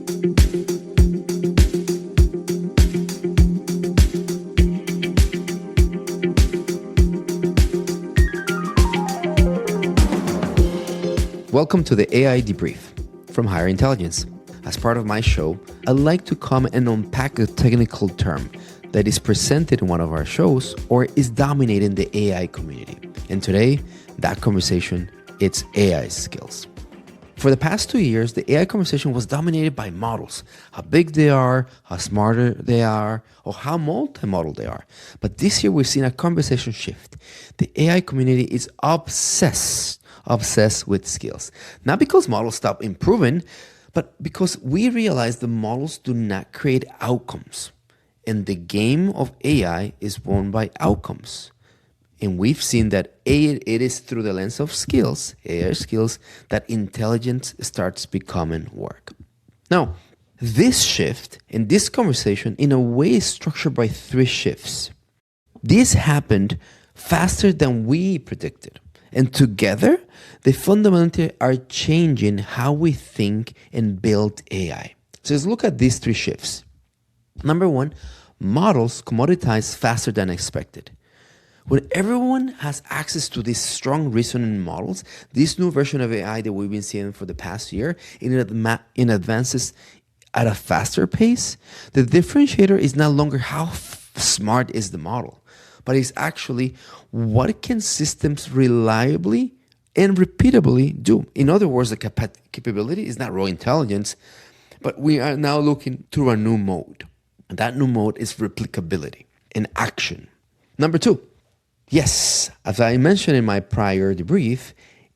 Welcome to the AI Debrief from Higher Intelligence. As part of my show, I'd like to come and unpack a technical term that is presented in one of our shows or is dominating the AI community. And today, that conversation, it's AI skills. For the past 2 years, the AI conversation was dominated by models, how big they are, how smarter they are, or how multimodal they are. But this year, we've seen a conversation shift. The AI community is obsessed with skills. Not because models stop improving, but because we realize the models do not create outcomes. And the game of AI is won by outcomes. And we've seen that it is through the lens of skills, AI skills, that intelligence starts becoming work. Now, this shift and this conversation in a way is structured by 3 shifts. This happened faster than we predicted. And together, they fundamentally are changing how we think and build AI. So let's look at these 3 shifts. Number 1, models commoditize faster than expected. When everyone has access to these strong reasoning models, this new version of AI that we've been seeing for the past year, it advances at a faster pace. The differentiator is no longer how smart is the model, but it's actually what can systems reliably and repeatably do. In other words, the capability is not raw intelligence, but we are now looking through a new mode. And that new mode is replicability in action. Number 2, yes, as I mentioned in my prior debrief,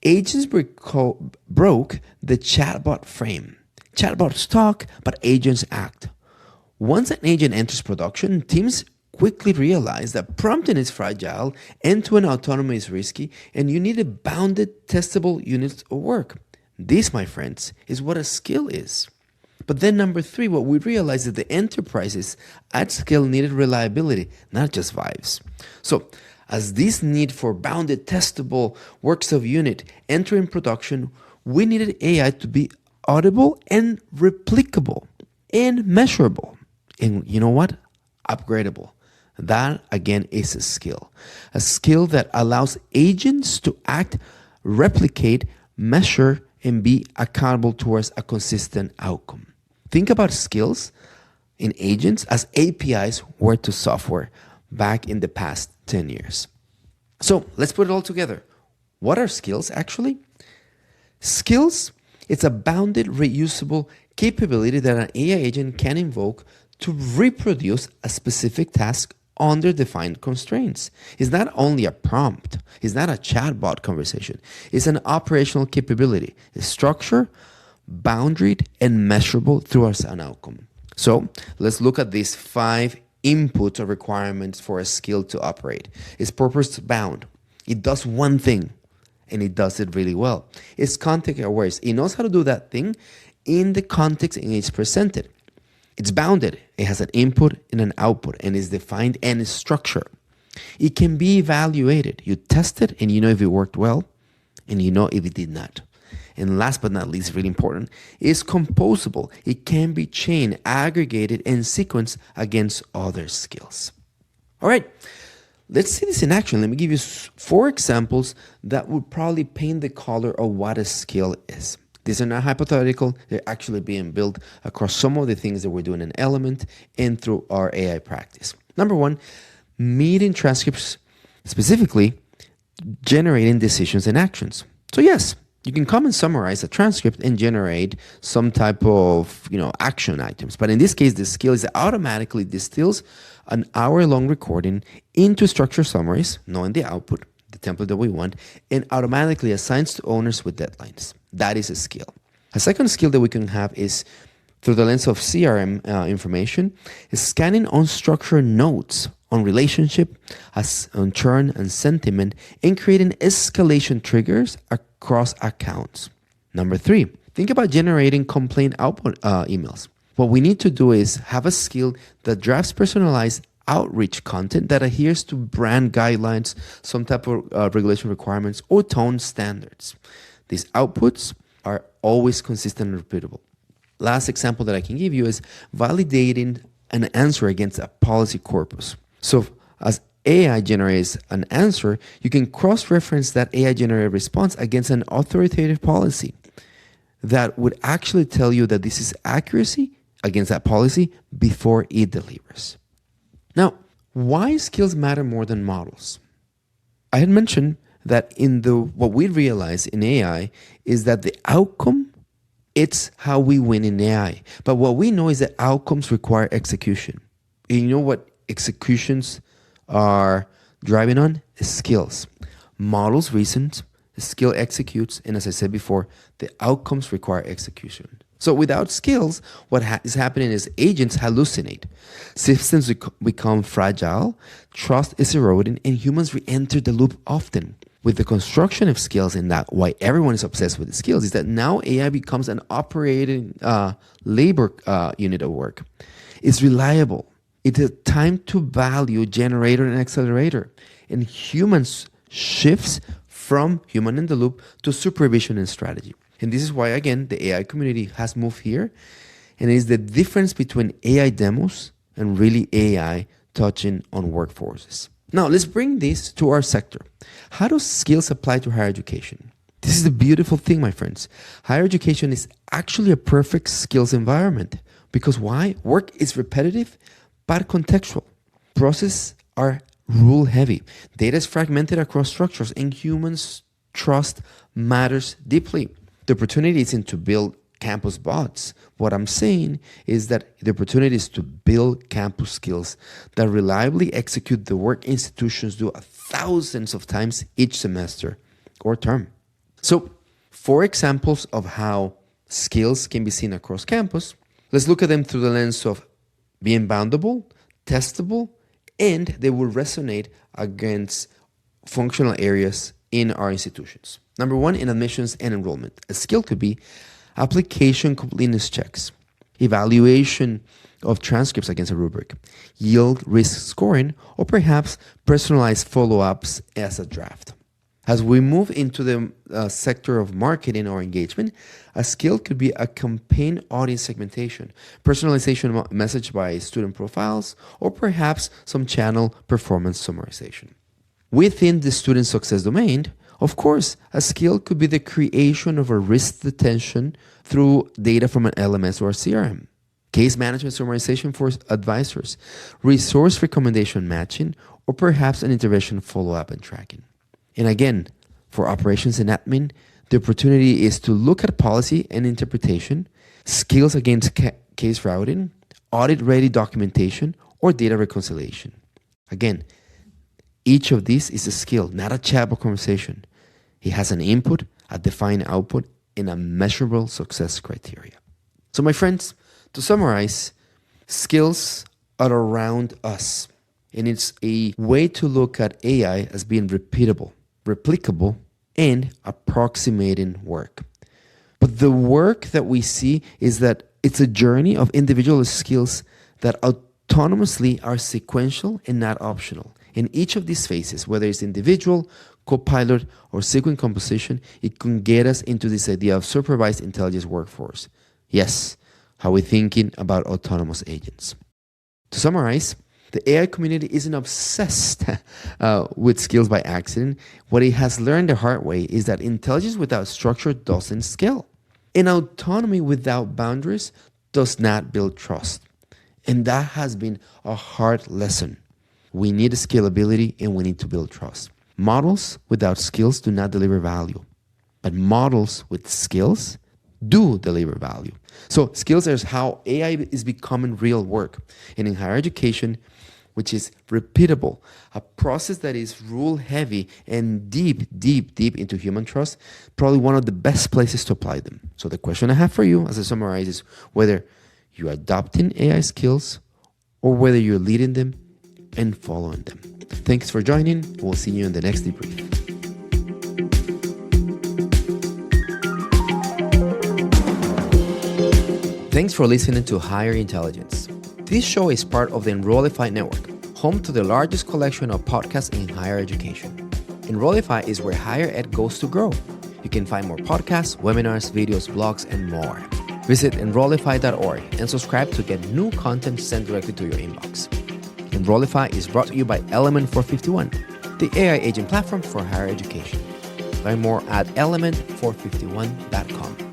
agents broke the chatbot frame. Chatbots talk, but agents act. Once an agent enters production, teams quickly realize that prompting is fragile, end-to-end autonomy is risky, and you need a bounded, testable units of work. This, my friends, is what a skill is. But then number 3, what we realized is that the enterprises at scale needed reliability, not just vibes. So as this need for bounded, testable works of unit enter in production, we needed AI to be audible and replicable and measurable. And you know what? Upgradable. That, again, is a skill that allows agents to act, replicate, measure, and be accountable towards a consistent outcome. Think about skills in agents as APIs were to software back in the past 10 years. So let's put it all together. What are skills actually? Skills, it's a bounded, reusable capability that an AI agent can invoke to reproduce a specific task under defined constraints. It's not only a prompt. It's not a chatbot conversation. It's an operational capability. It's structured, boundaried, and measurable through an outcome. So let's look at these 5 inputs or requirements for a skill to operate. It's purpose bound. It does one thing, and it does it really well. It's context aware. It knows how to do that thing in the context in which it's presented. It's bounded. It has an input and an output, and is defined and is structured. It can be evaluated. You test it, and you know if it worked well, and you know if it did not. And last but not least, really important, is composable. It can be chained, aggregated, and sequenced against other skills. All right, let's see this in action. Let me give you 4 examples that would probably paint the color of what a skill is. These are not hypothetical. They're actually being built across some of the things that we're doing in Element and through our AI practice. Number 1, meeting transcripts, specifically generating decisions and actions. So yes, you can come and summarize a transcript and generate some type of action items. But in this case, the skill is that automatically distills an hour-long recording into structured summaries, knowing the output, the template that we want, and automatically assigns to owners with deadlines. That is a skill. A second skill that we can have is, through the lens of CRM information, is scanning unstructured notes on relationship, on churn and sentiment, and creating escalation triggers across accounts. Number 3, think about generating complaint output emails. What we need to do is have a skill that drafts personalized outreach content that adheres to brand guidelines, some type of regulation requirements, or tone standards. These outputs are always consistent and repeatable. Last example that I can give you is validating an answer against a policy corpus. So as AI generates an answer, you can cross-reference that AI generated response against an authoritative policy that would actually tell you that this is accuracy against that policy before it delivers. Now, why skills matter more than models? I had mentioned that what we realize in AI is that the outcome, it's how we win in AI. But what we know is that outcomes require execution. And you know what executions are driving on? Skills. Models reason, skill executes, and as I said before, the outcomes require execution. So without skills, what is happening is agents hallucinate. Systems become fragile, trust is eroding, and humans re-enter the loop often. With the construction of skills, and that why everyone is obsessed with the skills, is that now AI becomes an operating labor unit of work. It's reliable. It's a time to value generator and accelerator. And humans shifts from human in the loop to supervision and strategy. And this is why, again, the AI community has moved here. And it is the difference between AI demos and really AI touching on workforces. Now, let's bring this to our sector. How do skills apply to higher education? This is the beautiful thing, my friends. Higher education is actually a perfect skills environment. Because why? Work is repetitive, but contextual. Processes are rule heavy. Data is fragmented across structures, and humans' trust matters deeply. The opportunity isn't to build campus bots. What I'm saying is that the opportunity is to build campus skills that reliably execute the work institutions do thousands of times each semester or term. So, 4 examples of how skills can be seen across campus. Let's look at them through the lens of being boundable, testable, and they will resonate against functional areas in our institutions. Number 1, in admissions and enrollment. A skill could be application completeness checks, evaluation of transcripts against a rubric, yield risk scoring, or perhaps personalized follow-ups as a draft. As we move into the sector of marketing or engagement, a skill could be a campaign audience segmentation, personalization message by student profiles, or perhaps some channel performance summarization. Within the student success domain, of course, a skill could be the creation of a risk detection through data from an LMS or a CRM, case management summarization for advisors, resource recommendation matching, or perhaps an intervention follow-up and tracking. And again, for operations and admin, the opportunity is to look at policy and interpretation, skills against case routing, audit-ready documentation, or data reconciliation. Again, each of these is a skill, not a chatbot conversation. It has an input, a defined output, and a measurable success criteria. So my friends, to summarize, skills are around us. And it's a way to look at AI as being repeatable, replicable, and approximating work. But the work that we see is that it's a journey of individual skills that autonomously are sequential and not optional. In each of these phases, whether it's individual, co-pilot, or sequence composition, it can get us into this idea of supervised intelligence workforce. Yes, how we're thinking about autonomous agents. To summarize, the AI community isn't obsessed with skills by accident. What it has learned the hard way is that intelligence without structure doesn't scale. And autonomy without boundaries does not build trust. And that has been a hard lesson. We need scalability and we need to build trust. Models without skills do not deliver value. But models with skills do deliver value. So skills is how AI is becoming real work. And in higher education, which is repeatable, a process that is rule heavy and deep into human trust, probably one of the best places to apply them. So the question I have for you as I summarize is whether you're adopting AI skills or whether you're leading them and following them. Thanks for joining. We'll see you in the next debrief. Thanks for listening to Higher Intelligence. This show is part of the Enrollify network, home to the largest collection of podcasts in higher education. Enrollify is where higher ed goes to grow. You can find more podcasts, webinars, videos, blogs, and more. Visit Enrollify.org and subscribe to get new content sent directly to your inbox. Enrollify is brought to you by Element 451, the AI agent platform for higher education. Learn more at element451.com.